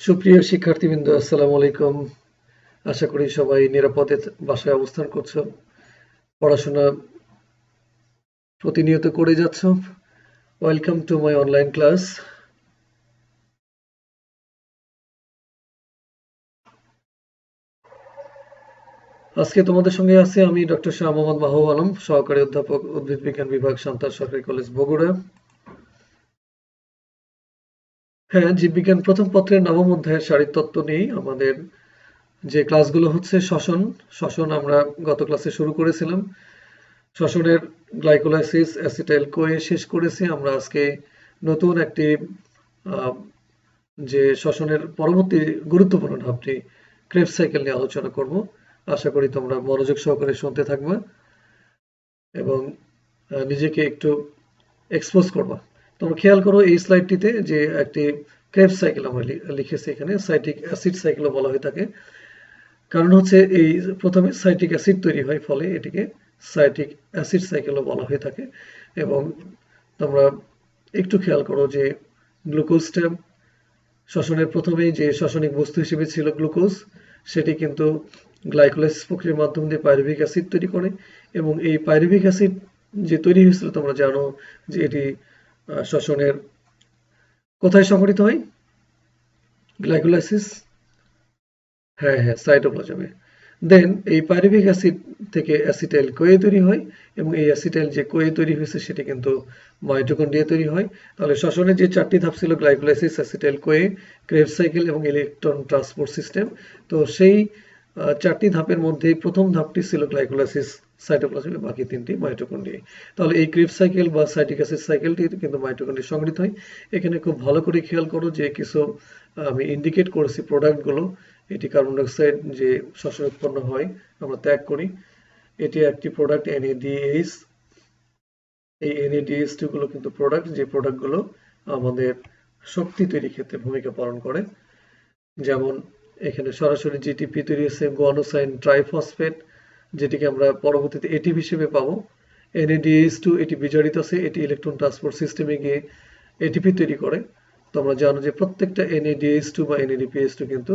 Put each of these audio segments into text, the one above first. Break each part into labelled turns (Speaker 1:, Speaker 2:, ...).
Speaker 1: সুপ্রিয় শিক্ষার্থীবৃন্দ, আসসালামু আলাইকুম। আশা করি সবাই নিরাপদে বাসায় অবস্থান করছো, পড়াশোনা প্রতিনিয়ত করে যাচ্ছ। Welcome to my online class. আজকে তোমাদের সঙ্গে আছি আমি ডক্টর শাহ মোহাম্মদ মাহবুব আলম, সহকারী অধ্যাপক, উদ্ভিদ বিজ্ঞান বিভাগ, সান্তার সরকারি কলেজ, বগুড়া। হ্যাঁ, জীববিজ্ঞান প্রথম পত্রের নবম অধ্যায়ের শারীরতত্ত্ব নিয়েই আমাদের যে ক্লাসগুলো হচ্ছে শ্বসন আমরা গত ক্লাসে শুরু করেছিলাম। শ্বসনের গ্লাইকোলাইসিস, অ্যাসিটাইল কোয়ে শেষ করেছি। আমরা আজকে নতুন একটি যে শ্বসনের পরবর্তী গুরুত্বপূর্ণ ধাপটি ক্রেবস সাইকেল নিয়ে আলোচনা করব। আশা করি তোমরা মনোযোগ সহকারে শুনতে থাকবে এবং নিজেকে একটু এক্সপোজ করবা। তোমরা খেয়াল করো এই স্লাইডটিতে যে একটি ক্রেবস সাইকেল আমরা লিখেছি, এখানে সাইট্রিক অ্যাসিড সাইকেলও বলা হয়ে থাকে। কারণ হচ্ছে এই প্রথমে সাইট্রিক অ্যাসিড তৈরি হয়, ফলে এটিকে সাইট্রিক অ্যাসিড সাইকেলও বলা হয়ে থাকে। এবং তোমরা একটু খেয়াল করো যে গ্লুকোজটা শ্বসনের প্রথমেই যে শ্বসনিক বস্তু হিসেবে ছিল গ্লুকোজ, সেটি কিন্তু গ্লাইকোলাইসিস প্রক্রিয়ার মাধ্যম দিয়ে পাইরুভিক অ্যাসিড তৈরি করে। এবং এই পাইরুভিক অ্যাসিড যে তৈরি হয়েছিল, তোমরা জানো যে এটি শ্বসনের কোথায় সংঘটিত হয়? গ্লাইকোলাইসিস, হ্যাঁ হ্যাঁ, সাইটোপ্লাজমে। দেন এই পাইরুভিক অ্যাসিড থেকে অ্যাসিটাইল কোয়ে তৈরি হয় এবং এই অ্যাসিটাইল যে কোয়ে তৈরি হয়েছে সেটি কিন্তু মাইটোকন্ড্রিয়া তৈরি হয়। তাহলে শ্বসনের যে চারটি ধাপ ছিল, glycolysis, acetyl CoA, Krebs cycle এবং ইলেকট্রন ট্রান্সপোর্ট সিস্টেম, তো সেই চারটি ধাপের মধ্যে প্রথম ধাপটি ছিল গ্লাইকোলাইসিস সাইটোপ্লাজমে, বাকি তিনটি মাইটোকন্ড্রিয়ায়। তাহলে এই ক্রেবস সাইকেল বা সাইট্রিক অ্যাসিড সাইকেলটি কিন্তু মাইটোকন্ড্রিয়া সংঘটিত হয়। এখানে খুব ভালো করে খেয়াল করো যে কিছু আমি ইন্ডিকেট করেছি প্রোডাক্টগুলো। এটি কার্বন ডাইঅক্সাইড যে শ্বসন উৎপন্ন হয় আমরা ত্যাগ করি, এটি একটি প্রোডাক্ট NADH। এই NADH2 গুলো কিন্তু প্রোডাক্ট, যে প্রোডাক্টগুলো আমাদের শক্তি তৈরি ক্ষেত্রে ভূমিকা পালন করে। যেমন এখানে সরাসরি জিটিপি তৈরি হচ্ছে গুয়ানোসাইন ট্রাইফসফেট, যেটিকে আমরা পরবর্তীতে এটিপি হিসেবে পাবো। NADH2 এটি বিজারিত আছে, এটি ইলেকট্রন ট্রান্সপোর্ট সিস্টেমে গিয়ে এটিপি তৈরি করে। তো আমরা জানো যে প্রত্যেকটা NADH2 বা NADPH2 কিন্তু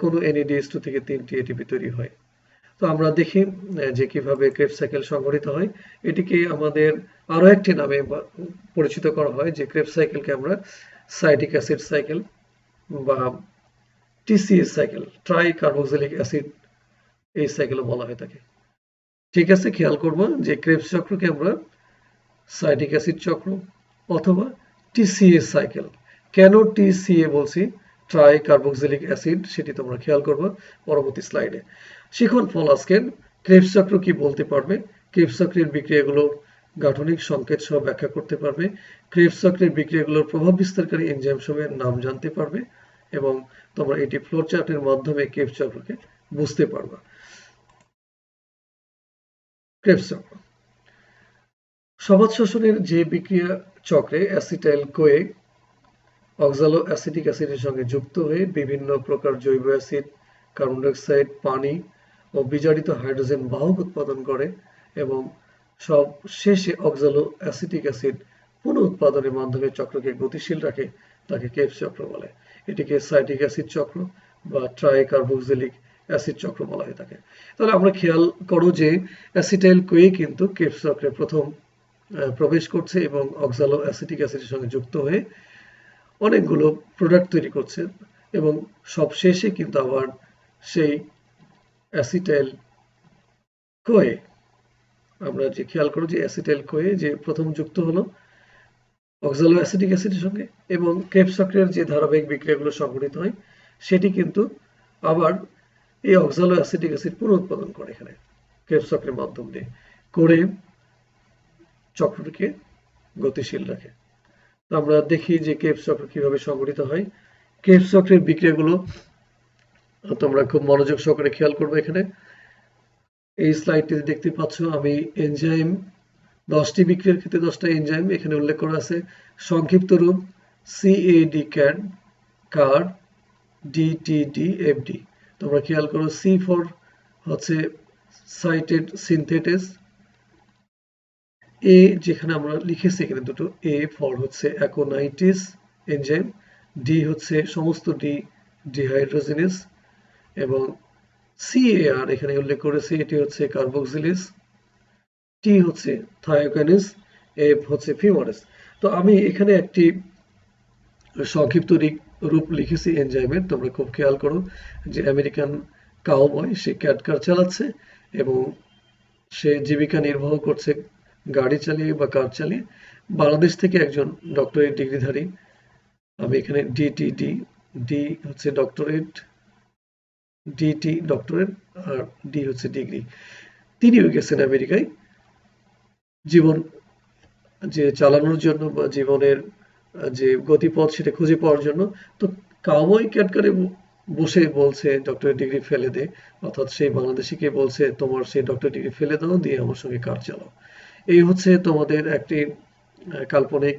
Speaker 1: কোনো NADH2 থেকে 3টি এটিপি তৈরি হয়। তো আমরা দেখি যে কিভাবে ক্রেবস সাইকেল সংঘটিত হয়। এটিকে আমাদের আরো একটি নামে পরিচিত করা হয়, যে ক্রেবস সাইকেলকে আমরা সাইট্রিক অ্যাসিড সাইকেল বা TCA cycle, try carboxylic acid, এই সাইকেলও বলা হয়ে থাকে। ঠিক আছে, খেয়াল করব যে ক্রেবস চক্রকে আমরা সাইট্রিক অ্যাসিড চক্র অথবা TCA সাইকেল। কেন TCA বলছি, ট্রাই কার্বক্সিলিক অ্যাসিড, সেটি তোমরা খেয়াল করবে পরবর্তী স্লাইডে। শিখন ফল আজকের ক্রেবস চক্র কি বলতে পারবে, ক্রেবস চক্রের বিক্রিয়াগুলো গাঠনিক সংকেত সহ ব্যাখ্যা করতে পারবে, ক্রেবস চক্রের বিক্রিয়াগুলোর প্রভাব বিস্তারকারী এনজাইম সমূহের নাম জানতে পারবে এবং তোমরা এটি ফ্লোচার্টের মাধ্যমে ক্রেবস চক্রকে বুঝতে পারবে। ক্রেবস চক্র সবাত শ্বসনের যে বিক্রিয়া চক্রে অ্যাসিটাইল কোয়ে অক্সালো অ্যাসিটিক অ্যাসিডের সঙ্গে যুক্ত হয়ে বিভিন্ন প্রকার জৈব অ্যাসিড, কার্বন ডাইঅক্সাইড, পানি ও বিজারিত হাইড্রোজেন বাহক উৎপাদন করে এবং সব শেষে অক্সালো অ্যাসিটিক অ্যাসিড পুনঃ উৎপাদনের মাধ্যমে চক্রকে গতিশীল রাখে, তাকে ক্রেবস চক্র বলে। এটিকে সাইট্রিক অ্যাসিড চক্র বা ট্রাই কার্বক্সিলিক অ্যাসিড চক্র বলা হয়ে থাকে। তাহলে আমরা খেয়াল করো যে অ্যাসিটাইল কোয়ে কিন্তু ক্রেবস চক্রে প্রথম প্রবেশ করছে এবং অক্সালো অ্যাসিটিক অ্যাসিডের সঙ্গে যুক্ত হয়ে অনেকগুলো প্রোডাক্ট তৈরি করছে এবং সব শেষে কিন্তু আবার সেই অ্যাসিটাইল কোয়ে, আমরা যে খেয়াল করো যে অ্যাসিটাইল কোয়ে যে প্রথম যুক্ত হলো অক্সালো অ্যাসিটিক অ্যাসিডের সঙ্গে এবং ক্রেবস চক্রের যে ধারাবাহিক বিক্রিয়াগুলো সংঘটিত হয়, সেটি কিন্তু আবার এই অক্সালো অ্যাসিটিক অ্যাসিড পুনঃউৎপাদন করে এখানে ক্রেবস চক্রের মাধ্যম দিয়ে করে চক্রটিকে গতিশীল রাখে। আমরা দেখি যে ক্রেবস চক্র কিভাবে সংঘটিত হয়। ক্রেবস চক্রের বিক্রিয়াগুলো তোমরা খুব মনোযোগ সহকারে খেয়াল করবে। এখানে এই স্লাইডটিতে দেখতে পাচ্ছ আমি এনজাইম 10টি বিক্রিয়ার ক্ষেত্রে 10টা এনজাইম এখানে উল্লেখ করা আছে। সংক্ষিপ্ত রূপ CAD CAD, CAR, DTD, FD। তোমরা খেয়াল করো C4 হচ্ছে সাইটেড সিনথেটেস, যেখানে আমরা লিখেছি এখানে দুটো A ফর হচ্ছে অ্যাকোনাইটিস এনজাইম, ডি হচ্ছে সমস্ত ডিহাইড্রোজেনেস, এবং সিএআর এখানে উল্লেখ করেছি, এটি হচ্ছে কার্বক্সিলেজ, টি হচ্ছে থায়োকাইনেজ, এফ হচ্ছে ফিউমারেজ। তো আমি এখানে একটি সংক্ষিপ্ত রূপ লিখেছি এনজাইমের, তোমরা খুব খেয়াল করো যে আমেরিকান কাউবয় সে ক্যাট কার চালাচ্ছে এবং সে জীবিকা নির্বাহ করছে গাড়ি চালিয়ে বা কার চালিয়ে। বাংলাদেশ থেকে একজন ডক্টরেট ডিগ্রিধারী, আমি এখানে ডিটিডি, ডি হচ্ছে ডক্টরেট, ডিটি ডক্টরেট, আর ডি হচ্ছে ডিগ্রি, তিনিও গেছেন আমেরিকায় জীবন যে চালানোর জন্য বা জীবনের যে গতিপথ সেটা খুঁজে পাওয়ার জন্য। তো কাউবয় ক্যাটকারে বসে বলছে ডক্টরেট ডিগ্রি ফেলে দে, অর্থাৎ সেই বাংলাদেশিকে বলছে তোমার সেই ডক্টরেট ডিগ্রি ফেলে দাও, দিয়ে আমার সঙ্গে কার চালাও। এই হচ্ছে তোমাদের একটি কাল্পনিক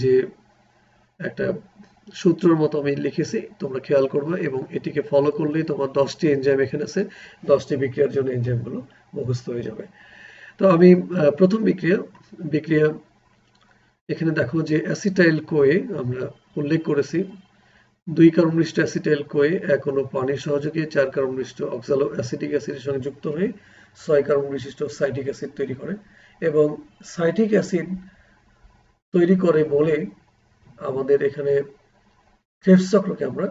Speaker 1: যে একটা সূত্রের মতো আমি লিখেছি, তোমরা খেয়াল করবে এবং এটিকে ফলো করলেই তোমার 10টি এনজাইম এখানে আছে, 10টি বিক্রিয়ার জন্য এনজাইমগুলো মুখস্থ হয়ে যাবে। তো আমি প্রথম বিক্রিয়া এখানে দেখো যে অ্যাসিটাইল কোয়ে আমরা উল্লেখ করেছি, 2 কার্বন বিশিষ্ট অ্যাসিটাইল কোয়ে এক অণু পানির সহযোগে 4 কার্বন বিশিষ্ট অক্সালো অ্যাসিটিক অ্যাসিডের সঙ্গে যুক্ত হয়ে 6 কার্বন বিশিষ্ট সাইটিক অ্যাসিড তৈরি করে, এবং সাইটিক অ্যাসিড তৈরি করে বলে আমাদের এখানে ক্রেবস চক্রকে আমরা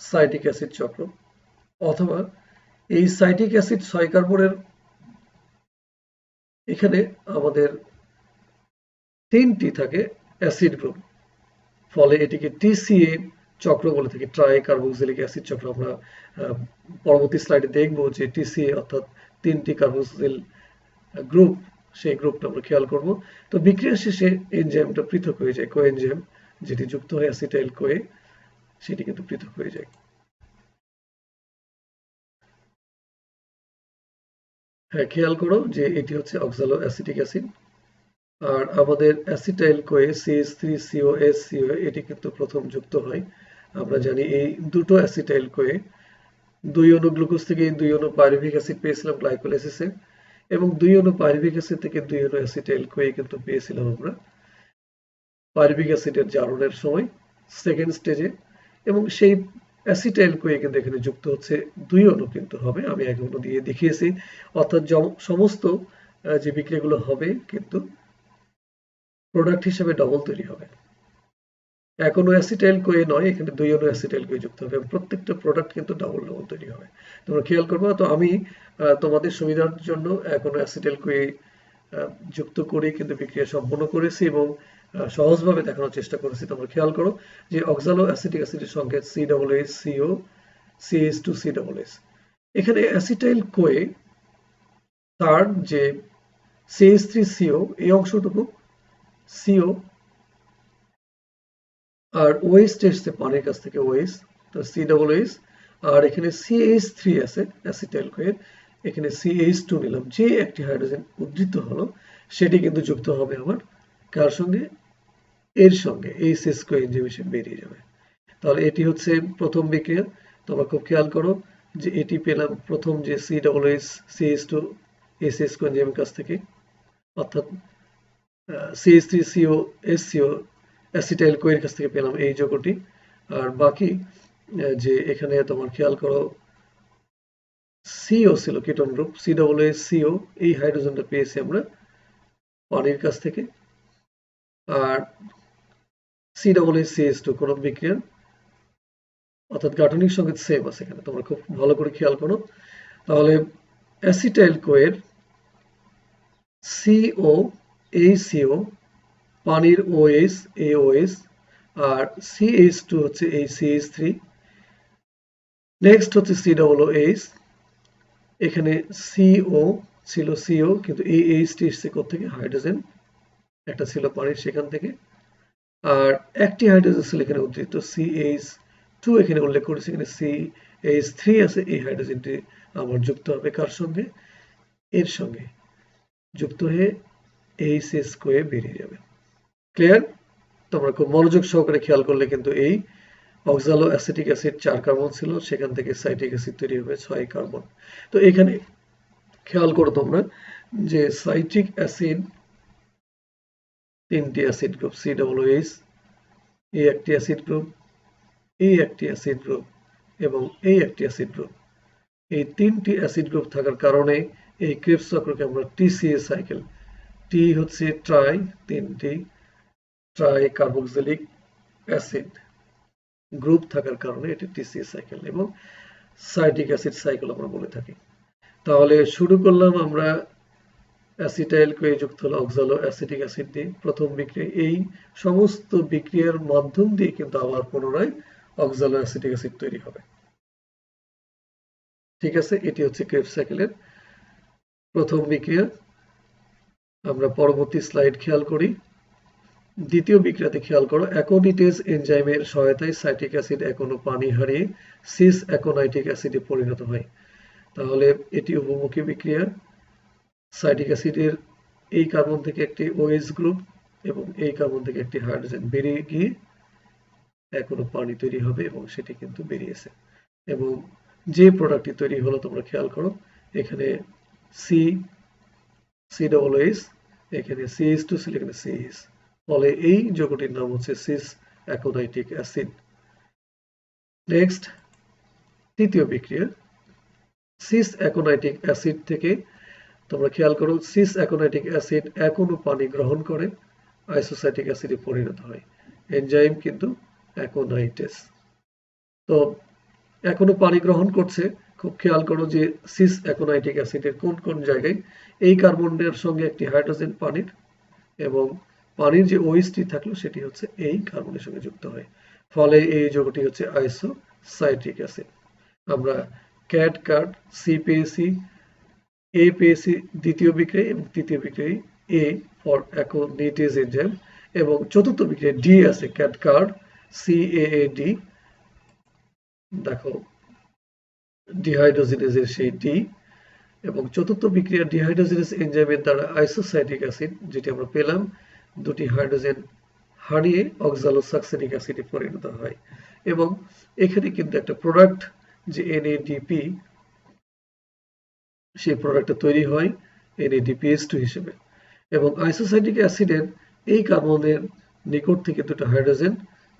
Speaker 1: সাইটিক অ্যাসিড চক্র, অথবা এই সাইটিক অ্যাসিড 6 কার্বনের এখানে আমাদের 3টি থাকে অ্যাসিড গ্রুপ, ফলে এটিকে টিসিএ চক্র বলে থাকি, ট্রাই কার্বক্সিলিক অ্যাসিড চক্র। আমরা পরবর্তী স্লাইডে দেখব যে টিসিএ অর্থাৎ 3টি কার্বক্সিল গ্রুপ, সেই গ্রুপটা আমরা খেয়াল করব। তো বিক্রিয়া শেষে এনজাইমটা পৃথক হয়ে যায়, কোএনজাইম যেটি যুক্ত হয় অ্যাসিটাইল কোয়ে সেটি কিন্তু পৃথক হয়ে যায়। হ্যাঁ, খেয়াল করো যে এটি হচ্ছে অক্সালো অ্যাসিটিক অ্যাসিড, আর আমাদের অ্যাসিটাইল কোয়ে CH3COSCO এটি কিন্তু প্রথম যুক্ত হয়। আমরা জানি এই দুটো অ্যাসিটাইল কোয়ে 2 অণু গ্লুকোজ থেকে 2 অণু পাইরুভিক অ্যাসিড পেয়েছিলাম গ্লাইকোলাইসিসে, এবং 2 অণু পাইরুভিক অ্যাসিড থেকে 2 অণু অ্যাসিটাইল কোয়ে কিন্তু পেয়েছিলাম আমরা পাইরুভিক অ্যাসিডের জারণের সময় সেকেন্ড স্টেজে, এবং সেই অ্যাসিটাইল কোয়ে কিন্তু এখানে যুক্ত হচ্ছে 2 অণু কিন্তু হবে, আমি 1 অণু দিয়ে দেখিয়েছি, অর্থাৎ সমস্ত যে বিক্রিয়াগুলো হবে কিন্তু প্রোডাক্ট হিসেবে ডবল তৈরি হবে। 1 অণু অ্যাসিটাইল কোয়ে নয়, এখানে 2 অণু অ্যাসিটাইল কোয়ে যুক্ত হবে এবং প্রত্যেকটা প্রোডাক্ট কিন্তু ডবল তৈরি হবে। তোমরা খেয়াল করবে। তো আমি তোমাদের সুবিধার জন্য 1 অণু অ্যাসিটাইল কোয়ে যুক্ত করে কিন্তু বিক্রিয়া সম্পন্ন করেছি এবং সহজভাবে দেখানোর চেষ্টা করেছি। তোমরা খেয়াল করো যে অক্সালো অ্যাসিটিক অ্যাসিডের সংকেত COOH, CH2COOH। এখানে অ্যাসিটাইল কোয়ে তার যে CH3CO এই অংশটুকু CO, আর OH এসছে পানির কাছ থেকে OH, তো COOH, আর এখানে CH3 আছে অ্যাসিটাইল কোয়ের, এখানে CH2 নিলাম, যে একটি হাইড্রোজেন উদ্ধৃত হলো সেটি কিন্তু যুক্ত হবে আমার কার সঙ্গে, এর সঙ্গে, এই সিস কোএনজাইম হিসেবে বেরিয়ে যাবে। তাহলে এটি হচ্ছে প্রথম বিক্রিয়া। তোমরা খুব খেয়াল করো যে এটি পেলাম প্রথম যে COOH CH2 এই সিস কোএনজাইমের কাছ থেকে, অর্থাৎ CH3COSCO অ্যাসিটাইল কোয়ের কাছ থেকে পেলাম এই যৌগটি। আর বাকি যে এখানে তোমার খেয়াল করো CO ছিল কিটোন গ্রুপ, COOH এই হাইড্রোজেনটা পেয়েছি আমরা পানির কাছ থেকে, আর COOH কোনো বিক্রিয়ার অর্থাৎ গাঠনিক সংকেত সেম আছে এখানে, তোমরা খুব ভালো করে খেয়াল করো। তাহলে অ্যাসিটাইল কোয়ের COHCO, পানির OH AOH, আর CH2 হচ্ছে এই CH3, নেক্সট হচ্ছে COOH, এখানে CO ছিল CO, কিন্তু এই H এসছে কোত্থেকে, হাইড্রোজেন একটা ছিল পানির সেখান থেকে, আর একটি হাইড্রোজেন ছিল এখানে উদ্ধৃত CH2 এখানে উল্লেখ করেছে, এখানে CH3 আছে, এই হাইড্রোজেনটি আমার যুক্ত হবে কার সঙ্গে, এর সঙ্গে যুক্ত হয়ে এইচএস কোয়ে বেরিয়ে যাবে। ক্লিয়ার? তোমরা খুব মনোযোগ সহকারে খেয়াল করলে কিন্তু এই অক্সালো অ্যাসিটিক অ্যাসিড 4 কার্বন ছিল, সেখান থেকে সাইটিক অ্যাসিড তৈরি হবে 6 কার্বন। তো এখানে খেয়াল করো তোমরা যে সাইট্রিক অ্যাসিড 3টি অ্যাসিড গ্রুপ, COOH এই একটি অ্যাসিড গ্রুপ, এই একটি অ্যাসিড গ্রুপ এবং এই একটি অ্যাসিড গ্রুপ, এই তিনটি অ্যাসিড গ্রুপ থাকার কারণে এই ক্রেবস চক্রকে আমরা টিসিএ সাইকেল, টি হচ্ছে ট্রাই, তিনটি ট্রাই কার্বক্সিলিক অ্যাসিড গ্রুপ থাকার কারণে এটি টিসিএ সাইকেল এবং সাইট্রিক অ্যাসিড সাইকেল আমরা বলে থাকি। তাহলে শুরু করলাম আমরা অ্যাসিটাইল কোয়ে যুক্ত হলো অক্সালো অ্যাসিটিক অ্যাসিড দিয়ে প্রথম বিক্রিয়া। এই সমস্ত বিক্রিয়ার মাধ্যম দিয়ে কিন্তু আবার পুনরায় অক্সালো অ্যাসিটিক অ্যাসিড তৈরি হবে। ঠিক আছে, এটি হচ্ছে ক্রেবস সাইকেলের প্রথম বিক্রিয়া। আমরা পরবর্তী স্লাইড খেয়াল করি। দ্বিতীয় বিক্রিয়াতে খেয়াল করো, অ্যাকোনিটেজ এনজাইমের সহায়তায় সাইট্রিক অ্যাসিড এখনো পানি হারিয়ে সিস অ্যাকোনাইটিক অ্যাসিডে পরিণত হয়। তাহলে এটি উপমুখী বিক্রিয়া। সাইট্রিক অ্যাসিডের এই কার্বন থেকে একটি OH গ্রুপ এবং এই কার্বন থেকে একটি হাইড্রোজেন বেরিয়ে গিয়ে এখনো পানি তৈরি হবে এবং সেটি কিন্তু বেরিয়েছে। এবং যে প্রোডাক্টটি তৈরি হলো তোমরা খেয়াল করো, এখানে COOH, এখানে CH2 ছিল, এখানে CH, ফলে এই যৌগটির নাম হচ্ছে সিস অ্যাকোনাইটিক অ্যাসিড। নেক্সট, তৃতীয় বিক্রিয়া, সিস অ্যাকোনাইটিক অ্যাসিড থেকে তোমরা খেয়াল করো, সিস অ্যাকোনাইটিক অ্যাসিড এখনো পানি গ্রহণ করে আইসোসাইটিক অ্যাসিডে পরিণত হয়। এনজাইম কিন্তু অ্যাকোনাইটেস। তো এখনো পানি গ্রহণ করছে। খুব খেয়াল করো যে সিস অ্যাকোনাইটিক অ্যাসিডের কোন কোন জায়গায় এই কার্বনের সঙ্গে একটি হাইড্রোজেন পানির এবং পানির যে OH থাকলো সেটি হচ্ছে এই কার্বনের সঙ্গে যুক্ত হয়, ফলে এই যৌগটি হচ্ছে আইসোসাইট্রিক অ্যাসিড। আমরা ক্যাড কার্ড সি পেয়েছি, এ পেয়েছি দ্বিতীয় বিক্রিয়া এবং তৃতীয় বিক্রিয়ায় এ ফর অ্যাকোনিটেজ এনজাইম এবং চতুর্থ বিক্রিয়ায় ডি আছে, ক্যাড কার্ড CAAD, দেখো ডিহাইড্রোজিনেজের সেই ডি এবং চতুর্থ বিক্রিয়া ডিহাইড্রোজিনেজ এনজাইমের দ্বারা আইসোসাইট্রিক অ্যাসিড যেটি আমরা পেলাম, দুটি হাইড্রোজেন হারিয়ে অক্সালোসাকসেনিক অ্যাসিডে পরিণত হয় এবং এখানে কিন্তু একটা প্রোডাক্ট যে NADP, সেই প্রোডাক্টটা তৈরি হয় NADPH2 হিসেবে। এবং আইসোসাইট্রিক অ্যাসিডের এই কার্বনের নিকট থেকে দুটো হাইড্রোজেন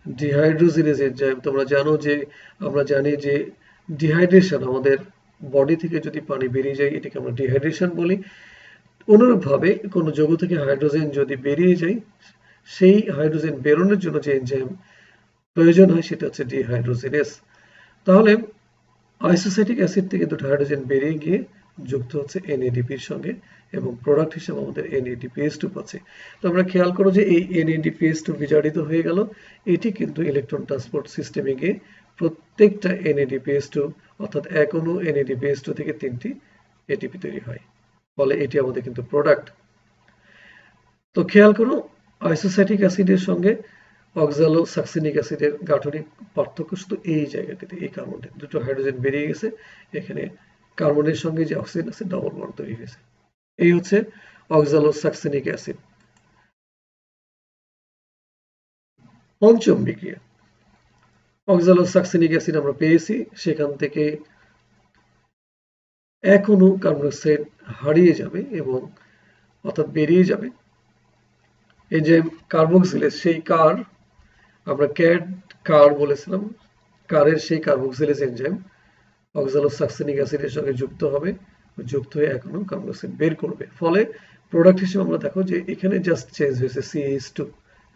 Speaker 1: ডিহাইড্রোজিনেজ এনজাইম, তোমরা জানো যে আমরা জানি যে ডিহাইড্রেশন, আমাদের বডি থেকে যদি পানি বেরিয়ে যায় এটাকে আমরা ডিহাইড্রেশন বলি। অনুরূপভাবে কোনো যৌগ থেকে হাইড্রোজেন যদি বেরিয়ে যায়, সেই হাইড্রোজেন বেরোনোর জন্য যে এনজাইম প্রয়োজন হয় সেটা হচ্ছে ডিহাইড্রোজিনেজ। তাহলে আইসোসাইট্রিক অ্যাসিড থেকে দুটো হাইড্রোজেন বেরিয়ে গিয়ে যুক্ত হচ্ছে NADPর সঙ্গে এবং প্রোডাক্ট হিসেবে আমাদের NADPH2 পাচ্ছে। তো আমরা খেয়াল করো যে এই NADPH2 বিজারিত হয়ে গেল, এটি কিন্তু ইলেকট্রন ট্রান্সপোর্ট সিস্টেমে গিয়ে প্রত্যেকটা NADPH2 অর্থাৎ এক অণু NADPH2 থেকে 3টি ATP তৈরি হয়, ফলে এটি আমাদের কিন্তু প্রোডাক্ট। তো খেয়াল করো আইসোসাইট্রিক অ্যাসিডের সঙ্গে অক্সালোসাকসেনিক অ্যাসিডের গাঠনিক পার্থক্য শুধু এই জায়গাটিতে, এই কার্বনটি দুটো হাইড্রোজেন বেরিয়ে গেছে, এখানে কার্বনের সঙ্গে যে অক্সিজেন আছে ডবল বন্ড তৈরি হয়েছে। এই হচ্ছে অক্সালোসাকসেনিক অ্যাসিড। পঞ্চম বিক্রিয়া, অক্সালোসাকসেনিক অ্যাসিড আমরা পেয়েছি, সেখান থেকে এক অণু কার্বন ডাইঅক্সাইড হারিয়ে যাবে এবং অর্থাৎ বেরিয়ে যাবে। এনজাইম কার্বক্সিলেজ, সেই কার আমরা ক্যাড কার বলেছিলাম, কারের সেই কার্বক্সিলেজ এনজাইম অক্সালোসাকসেনিক অ্যাসিডের সঙ্গে যুক্ত হবে, যুক্ত হয়ে এক অণু কার্বন ডাইঅক্সাইড বের করবে। ফলে প্রোডাক্ট হিসেবে আমরা দেখো যে এখানে জাস্ট চেঞ্জ হয়েছে, CH2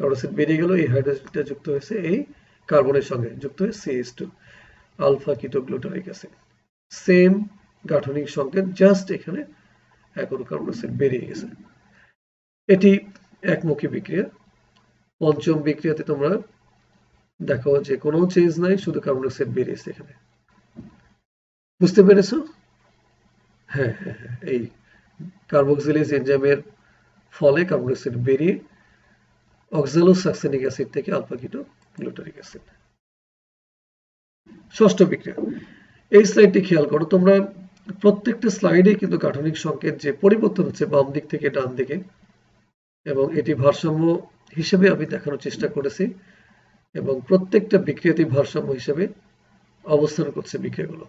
Speaker 1: কার্বন ডাইঅক্সাইড বেরিয়ে গেল, এই হাইড্রোজেনটা যুক্ত হয়েছে এই কার্বনের সঙ্গে, যুক্ত হয়ে CH2 আলফা কিটোগ্লুটারিক অ্যাসিড। সেম গাঠনিক সংকেত, জাস্ট এখানে এক অণু কার্বন ডাইঅক্সাইড বেরিয়ে গেছে। এটি একমুখী বিক্রিয়া। পঞ্চম বিক্রিয়াতে তোমরা দেখো যে কোনো চেঞ্জ নাই, শুধু কার্বন ডাইঅক্সাইড বেরিয়েছে এখানে। বুঝতে পেরেছো? হ্যাঁ, এই কার্বক্সিলেজ এনজাইমের ফলে কার্বন ডাইঅক্সাইড বেরিয়ে অক্সালোসাকসেনিক অ্যাসিড থেকে আলফা কিটোগ্লুটারিক অ্যাসিড। ষষ্ঠ বিক্রিয়া, এই স্লাইডটি খেয়াল করো তোমরা, প্রত্যেকটা স্লাইডে কিন্তু গাঠনিক সংকেত যে পরিবর্তন হচ্ছে বাম দিক থেকে ডান দিকে, এবং এটি ভারসাম্য হিসেবে আমি দেখানোর চেষ্টা করেছি এবং প্রত্যেকটা বিক্রিয়াতে ভারসাম্য হিসেবে অবস্থান করছে বিক্রিয়াগুলো।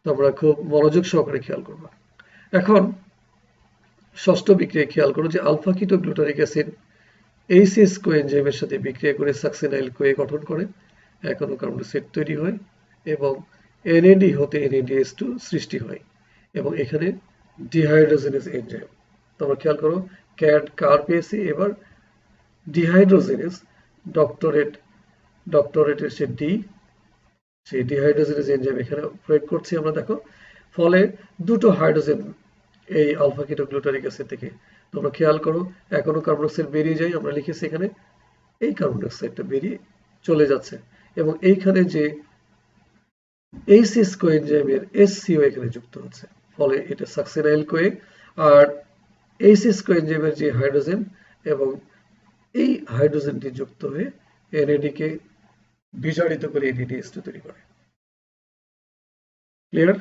Speaker 1: তোমরা খুব মনোযোগ সহকারে খেয়াল করবে। এখন ষষ্ঠ বিক্রিয়া খেয়াল করো যে আলফা কিটোগ্লুটারিক অ্যাসিড HCH কোএনজাইমের সাথে বিক্রিয়া করে সাকসেনাইল কোয়ে গঠন করে এক অণু কার্বন ডাই অক্সাইড তৈরি হয় এবং NAD হতে NADH2 সৃষ্টি হয় এবং এখানে ডিহাইড্রোজেনেজ এনজাইম। তোমরা খেয়াল করো ক্যাড কার পেয়েছি, এবার ডিহাইড্রোজেনেজ ডক্টরেটের সে ডি, সেই ডিহাইড্রোজেনেজ এনজাইম এখানে প্রয়োগ করছি আমরা। দেখো ফলে দুটো হাইড্রোজেন এই আলফা কিটোগ্লুটারিক অ্যাসিড থেকে, তোমরা খেয়াল করো এক অণু কার্বন ডাই অক্সাইড বেরিয়ে যায়, আমরা লিখেছি এখানে এই কার্বন ডাই অক্সাইডটা বেরিয়ে চলে যাচ্ছে এবং এইখানে যে এইচএস কোএনজাইমের HCO এখানে যুক্ত হচ্ছে, ফলে এটা সাকসিনাইল কোয়ে। আর এইচএস কোএনজাইমের যে হাইড্রোজেন এবং এই হাইড্রোজেনটি যুক্ত হয়ে NAD কে বিজারিত করে NADH2 তৈরি করে। ক্লিয়ার?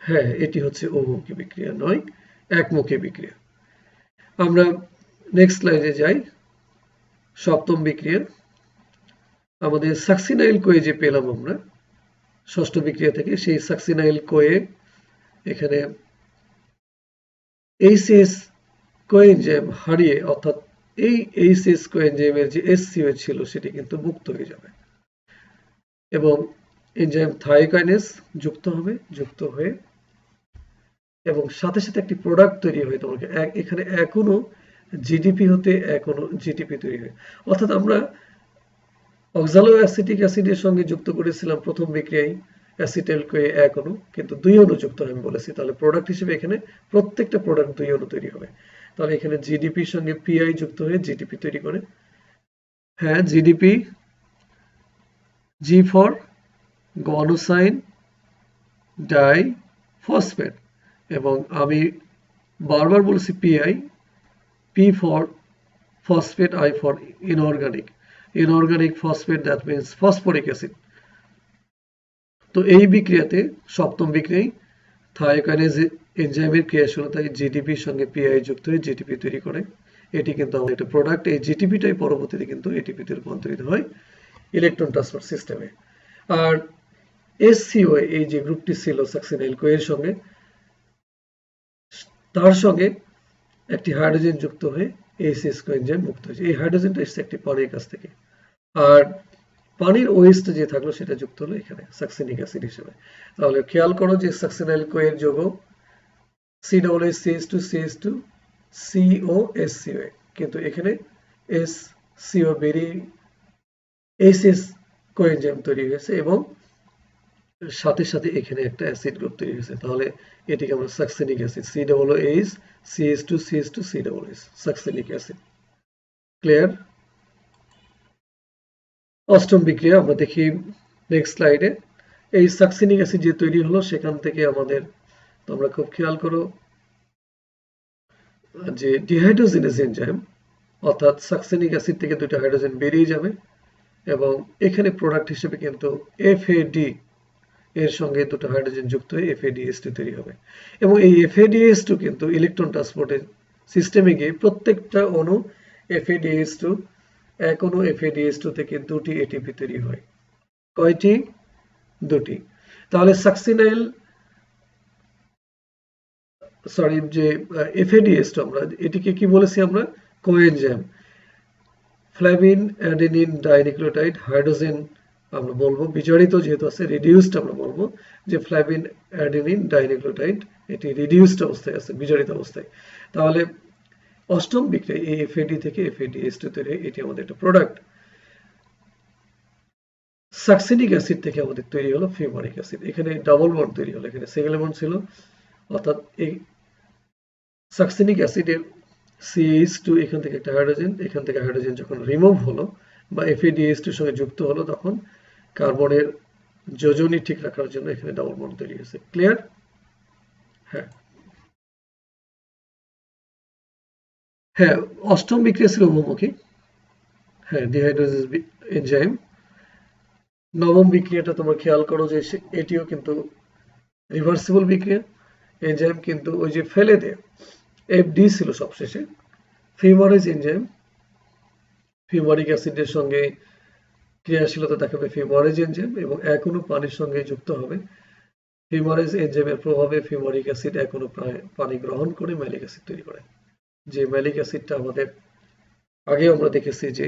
Speaker 1: হ্যাঁ, এটি হচ্ছে বহুমুখী বিক্রিয়া নয়, একমুখী বিক্রিয়া। আমরা নেক্সট স্লাইডে যাই। সপ্তম বিক্রিয়া, আমাদের সাকসিনাইল কোয়ে যে পেলাম আমরা ষষ্ঠ বিক্রিয়া থেকে, সেই সাকসিনাইল কোয়ে এখানে এইচএস কোএনজাইম হারিয়ে, অর্থাৎ এই এইচএস কোএনজাইমের যে HCO ছিল সেটি কিন্তু মুক্ত হয়ে যাবে এবং এনজাইম থায়োকাইনেজ যুক্ত হবে, যুক্ত হয়ে এবং সাথে সাথে একটি প্রোডাক্ট তৈরি হয়। তোমাকে এখানে এখনো জিডিপি হতে এখনো জিটিপি তৈরি হয়, অর্থাৎ আমরা অক্সালো অ্যাসিটিক অ্যাসিডের সঙ্গে যুক্ত করেছিলাম প্রথম বিক্রিয়ায় অ্যাসিটাইল কোয়ে এক অণু, কিন্তু দুই অণু যুক্ত হয় আমি বলেছি। তাহলে প্রোডাক্ট হিসেবে এখানে প্রত্যেকটা প্রোডাক্ট দুই অণু তৈরি হবে। তাহলে এখানে জিডিপির সঙ্গে পিআই যুক্ত হয়ে জিটিপি তৈরি করে। হ্যাঁ, GDP, G for guanosine diphosphate, এবং আমি বারবার বলেছি PI, P for phosphate, I for inorganic phosphate, that means phosphoric acid. তো এই বিক্রিয়াতে সপ্তম বিক্রিয়ায় থায়োকাইনেজ এনজাইমের ক্রিয়াশীলতায় জিডিপির সঙ্গে পিআই যুক্ত হয়ে জিটিপি তৈরি করে। এটি কিন্তু আমাদের একটা প্রোডাক্ট। এই জিটিপিটাই পরবর্তীতে কিন্তু এটিপিতে রূপান্তরিত হয় ইলেকট্রন ট্রান্সফার সিস্টেমে। আর HCO এই যে গ্রুপটি ছিল সাকসিনাইল কোয়ের সঙ্গে, তার সঙ্গে একটি হাইড্রোজেন যুক্ত হয়ে এইচএস কোএনজাইম মুক্ত হয়েছে। এই হাইড্রোজেনটা এসেছে একটি পানির কাছ থেকে, আর পানির ওয়েস্ট যে থাকলো সেটা যুক্ত হলো এখানে সাকসিনিক অ্যাসিড হিসেবে। তাহলে খেয়াল করো যে সাকসিনাইল কোয়ের যৌগ COOH, CH2, কিন্তু এখানে HCO বেরিয়ে এইচএস কোএনজাইম তৈরি হয়েছে এবং সাথে সাথে এখানে একটা অ্যাসিড গ্রুপ তৈরি হয়েছে। তাহলে এটিকে আমরা succinic acid, COOH, CH2, COOH, succinic acid. Clear? অষ্টম বিক্রিয়া আমরা দেখি নেক্সট স্লাইডে। এই সাকসিনিক অ্যাসিড যে তৈরি হলো সেখান থেকে আমাদের, তোমরা খুব খেয়াল করো যে ডিহাইড্রোজেনেজ এনজাইম, অর্থাৎ সাকসিনিক অ্যাসিড থেকে দুটো হাইড্রোজেন বেরিয়ে যাবে এবং এখানে প্রোডাক্ট হিসেবে কিন্তু FAD এর সঙ্গে দুটো হাইড্রোজেন যুক্ত হয়ে FADH2 তৈরি হবে এবং এই FADH2 কিন্তু ইলেকট্রন ট্রান্সপোর্টের সিস্টেমে গিয়ে প্রত্যেকটা অণু FADH2, এক অণু FADH2 থেকে দুটি ATP তৈরি হয়। কয়টি? দুটি। তাহলে সাকসিনাইল যে FADH2 আমরা এটিকে কি বলেছি আমরা? Coenzyme. Flavin adenine dinucleotide hydrogen আমরা বলবো, বিজারিত যেহেতু আছে, রিডিউসড আমরা বলবো যে ফ্ল্যাভিন অ্যাডেনিন ডাইনিউক্লিওটাইড, এটি রিডিউসড অবস্থায় আছে, বিজারিত অবস্থায়। তাহলে অষ্টম বিক্রিয়া এই FAD থেকে FADH2 তৈরি হয়, এটি আমাদের একটা প্রোডাক্ট। সাকসিনিক অ্যাসিড থেকে আমাদের তৈরি হলো ফিউমারিক অ্যাসিড। এখানে ডাবল বন্ড তৈরি হলো, এখানে সিঙ্গেল বন্ড ছিল, অর্থাৎ এই সাকসিনিক অ্যাসিডের CH2 এখান থেকে একটা হাইড্রোজেন, এখান থেকে হাইড্রোজেন যখন রিমুভ হলো বা FADH2 এর সঙ্গে যুক্ত হলো, তখন কার্বনের যোজনী ঠিক রাখার জন্য এখানে ডাবল বন্ড তৈরি হয়েছে। ক্লিয়ার? হ্যাঁ, হ্যাঁ, অষ্টম বিক্রিয়া ছিল বহুমুখী। হ্যাঁ, ডিহাইড্রোজেনেজ এনজাইম। নবম বিক্রিয়াটা তোমরা খেয়াল করো যে এটিও কিন্তু রিভার্সিবল বিক্রিয়া। এনজাইম কিন্তু ওই যে ফেলে দেয়, FD ছিল সবশেষে, ফিউমারেজ এনজাইম, ফিউমারিক অ্যাসিডের সঙ্গে ক্রিয়াশীলতা দেখাবে ফিউমারেজ এনজাইম এবং এক অণু পানির সঙ্গে যুক্ত হবে। ফিউমারেজ এনজাইমের প্রভাবে ফিউমারিক অ্যাসিড এক অণু পানি গ্রহণ করে ম্যালিক অ্যাসিড তৈরি করে। যে ম্যালিক অ্যাসিডটা আমাদের আগে আমরা দেখেছি যে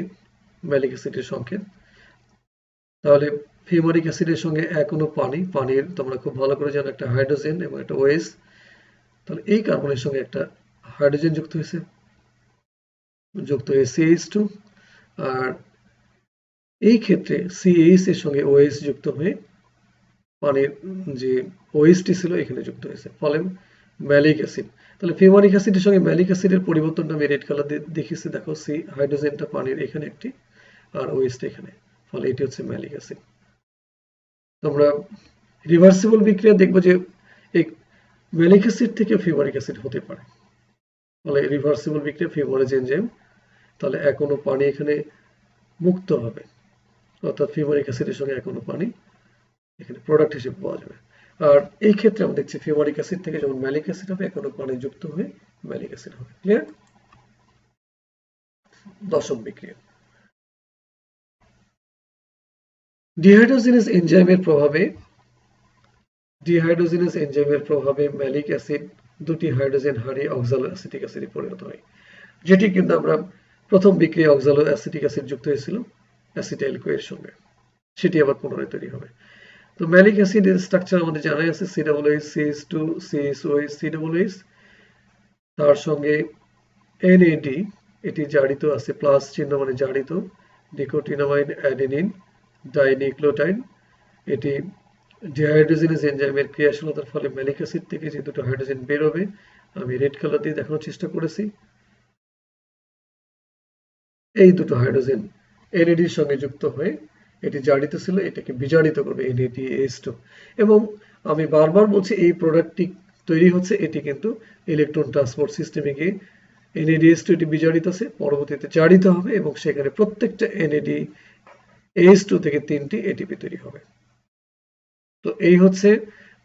Speaker 1: ম্যালিক অ্যাসিডের সংকেত। তাহলে ফিউমারিক অ্যাসিডের সঙ্গে এক অণু পানি, পানির তোমরা খুব ভালো করে জানো একটা হাইড্রোজেন এবং একটা ওএইচ, তাহলে এই কার্বনের সঙ্গে একটা হাইড্রোজেন যুক্ত হয়েছে CH2, আর এই ক্ষেত্রে CH এর সঙ্গে OH যুক্ত হয়ে পানির যে OH ছিল এখানে যুক্ত হয়েছে, ফলে ম্যালিক অ্যাসিড। তাহলে ফিউমারিক অ্যাসিডের সঙ্গে ম্যালিক অ্যাসিডের পরিবর্তনটা আমি রেড কালার দিয়ে দেখিয়েছি, দেখো হাইড্রোজেনটা পানির এখানে একটি আর OH এখানে, ফলে এটি হচ্ছে ম্যালিক অ্যাসিড। তোমরা রিভার্সিবল বিক্রিয়া দেখবো যে এই ম্যালিক অ্যাসিড থেকে ফিউমারিক অ্যাসিড হতে পারে, ফলে রিভার্সিবল বিক্রিয়া ফিউমারেজ এনজাইম, তাহলে এক অণু পানি এখানে মুক্ত হবে, অর্থাৎ ফিউমারিক অ্যাসিডের সঙ্গে এক অণু পানি এখানে প্রোডাক্ট হিসেবে পাওয়া যাবে। আর এই ক্ষেত্রে আমরা দেখছি ফিউমারিক অ্যাসিড থেকে যখন ম্যালিক অ্যাসিড হবে এক অণু পানি যুক্ত হয়ে ম্যালিক অ্যাসিড হবে। ক্লিয়ার? দশম বিক্রিয়া, ডিহাইড্রোজেনেজ এনজাইমের প্রভাবে ম্যালিক অ্যাসিড দুটি হাইড্রোজেন হারিয়ে অক্সালো অ্যাসিটিক অ্যাসিডে পরিণত হয়, যেটি কিন্তু আমরা প্রথম বিক্রিয়া অক্সালো অ্যাসিটিক অ্যাসিড যুক্ত হয়েছিল অ্যাসিটাইল কোয়ের সঙ্গে, সেটি আবার পুনরায় তৈরি হবে। তো ম্যালিক অ্যাসিডের স্ট্রাকচার আমাদের জানাই আছে, COOH, CH2, CSOH, COOH, তার সঙ্গে NAD, এটি জারিত আছে, প্লাস চিহ্ন মানে জারিত, নিকোটিনামাইড অ্যাডেনিন ডাইনিউক্লিওটাইড। এটি ডিহাইড্রোজেনেজ এনজাইমের ক্রিয়াশীলতার ফলে ম্যালিক অ্যাসিড থেকে যে দুটো হাইড্রোজেন বের হবে, আমি রেড কালার দিয়ে দেখানোর চেষ্টা করেছি। এই দুটো হাইড্রোজেন NADর সঙ্গে যুক্ত হয়ে এটি জারিত ছিল, এটাকে বিজারিত করবে NADH2, এবং আমি বারবার বলছি এই প্রোডাক্টটি তৈরি হচ্ছে, এটি কিন্তু ইলেকট্রন ট্রান্সপোর্ট সিস্টেমে গিয়ে NADH2 এটি বিজারিত আছে, পরবর্তীতে জারিত হবে এবং সেখানে প্রত্যেকটা NADH2 থেকে 3টি ATP তৈরি হবে। তো এই হচ্ছে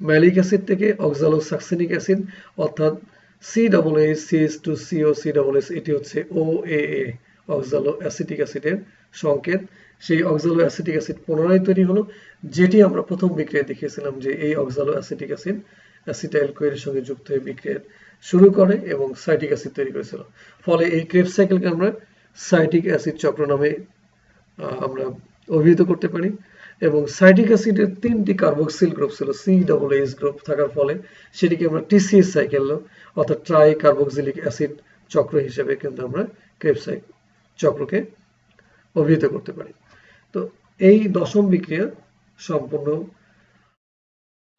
Speaker 1: ম্যালিক অ্যাসিড থেকে অক্সালোসাক্সেনিক অ্যাসিড, অর্থাৎ COOH, CH2CO, COOH, এটি হচ্ছে OAA, অক্সালো অ্যাসিটিক অ্যাসিডের সংকেত। সেই অক্সালো অ্যাসিটিক অ্যাসিড পুনরায় তৈরি হলো, যেটি আমরা প্রথম বিক্রিয়ায় দেখিয়েছিলাম যে এই অক্সালো অ্যাসিটিক অ্যাসিড অ্যাসিটাইল কোয়ের সঙ্গে যুক্ত হয়ে বিক্রিয়া শুরু করে এবং সাইটিক অ্যাসিড তৈরি করেছিল। ফলে এই ক্রেবস সাইকেলকে আমরা সাইটিক অ্যাসিড চক্র নামে আমরা অভিহিত করতে পারি। এবং সাইটিক অ্যাসিডের 3টি কার্বক্সিল গ্রুপ ছিল, COOH গ্রুপ থাকার ফলে সেটিকে আমরা TCH সাইকেল অর্থাৎ ট্রাই কার্বক্সিলিক অ্যাসিড চক্র হিসেবে কিন্তু আমরা ক্রেবস চক্রকে অভিহিত করতে পারি। তো এই দশম বিক্রিয়া সম্পূর্ণ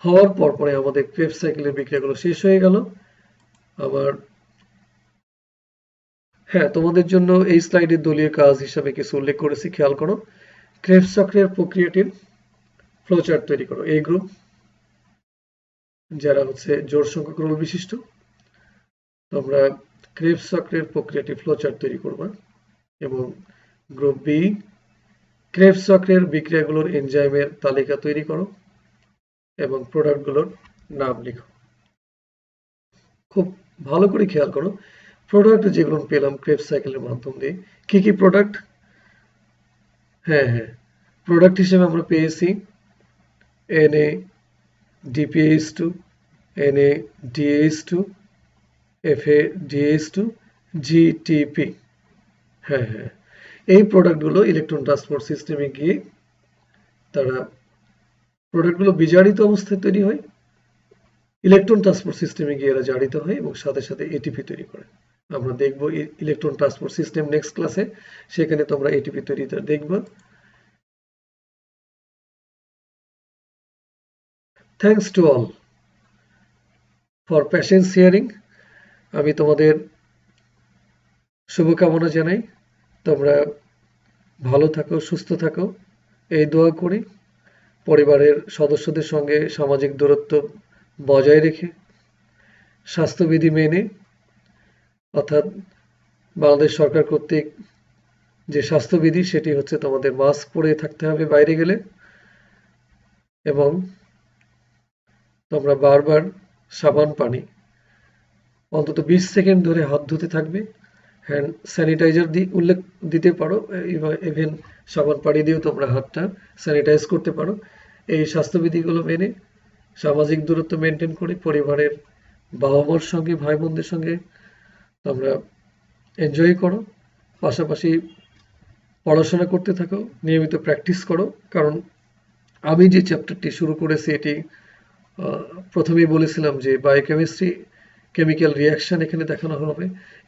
Speaker 1: হওয়ার পরে আমাদের ক্রেবস সাইকেলের বিক্রিয়াগুলো শেষ হয়ে গেল। আবার হ্যাঁ, তোমাদের জন্য এই স্লাইডে দলীয় কাজ হিসাবে কিছু উল্লেখ করেছি, খেয়াল করো। ক্রেবস চক্রের প্রক্রিয়াটির ফ্লোচার্ট তৈরি করো। এই গ্রুপ যারা হচ্ছে জোড় সংখ্যক রোল বিশিষ্ট, তোমরা ক্রেবস চক্রের প্রক্রিয়াটি ফ্লোচার্ট তৈরি করবা। এবং গ্রুপ বি, ক্রেবস চক্রের বিক্রিয়াগুলোর এনজাইমের তালিকা তৈরি করো এবং প্রোডাক্টগুলোর নাম লিখো। খুব ভালো করে খেয়াল করো, প্রোডাক্ট যেগুলো পেলাম ক্রেবস সাইকেলের মাধ্যম দিয়ে, কি কি প্রোডাক্ট? হ্যাঁ, প্রোডাক্ট হিসেবে আমরা পেয়েছি NADPH2, NADH2, FADH2, GTP। হ্যাঁ, এই প্রোডাক্টগুলো ইলেকট্রন ট্রান্সপোর্ট সিস্টেমে গিয়ে তারা প্রোডাক্টগুলো বিজারিত অবস্থায় তৈরি হয়, ইলেকট্রন ট্রান্সপোর্ট সিস্টেমে গিয়ে এরা জারিত হয় এবং সাথে সাথে এটিপি তৈরি করে। আমরা দেখব ইলেকট্রন ট্রান্সপোর্ট সিস্টেম নেক্সট ক্লাসে, সেখানে তোমরা এটিপি তৈরিটা দেখবা। Thanks to all for patience hearing. আমি তোমাদের শুভকামনা জানাই, তোমরা ভালো থাকো, সুস্থ থাকো, এই দোয়া করি। পরিবারের সদস্যদের সঙ্গে সামাজিক দূরত্ব বজায় রেখে স্বাস্থ্যবিধি মেনে, অর্থাৎ বাংলাদেশ সরকার কর্তৃক যে স্বাস্থ্যবিধি সেটি হচ্ছে তোমাদের মাস্ক পরে থাকতে হবে বাইরে গেলে, এবং তোমরা বারবার সাবান পানি অন্তত 20 সেকেন্ড ধরে হাত ধুতে থাকবে। হ্যান্ড স্যানিটাইজার উল্লেখ দিতে পারো, ইভেন সাবান পানি দিয়েও তোমরা হাতটা স্যানিটাইজ করতে পারো। এই স্বাস্থ্যবিধিগুলো মেনে সামাজিক দূরত্ব মেনটেন করে পরিবারের বাবা মার সঙ্গে, ভাই বোনদের সঙ্গে তোমরা এনজয় করো। পাশাপাশি পড়াশোনা করতে থাকো, নিয়মিত প্র্যাকটিস করো। কারণ আমি যে চ্যাপ্টারটি শুরু করেছি এটি আহ, প্রথমেই বলেছিলাম যে বায়োকেমিস্ট্রি কেমিক্যাল রিয়াকশন এখানে দেখানো হবে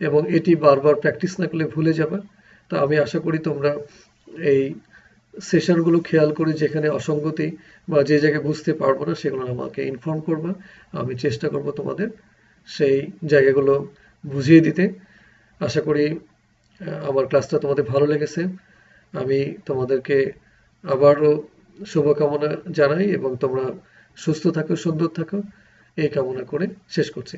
Speaker 1: এবং এটি বারবার প্র্যাকটিস না করলে ভুলে যাবে। তো আমি আশা করি তোমরা এই সেশনগুলো খেয়াল করে যেখানে অসঙ্গতি বা যে জায়গায় বুঝতে পারবো না সেগুলো আমাকে ইনফর্ম করবা। আমি চেষ্টা করব তোমাদের সেই জায়গাগুলো বুঝিয়ে দিতে। আশা করি আমার ক্লাসটা তোমাদের ভালো লেগেছে। আমি তোমাদেরকে আবারও শুভকামনা জানাই এবং তোমরা সুস্থ থাকো, সুন্দর থাকো এই কামনা করে শেষ করছি।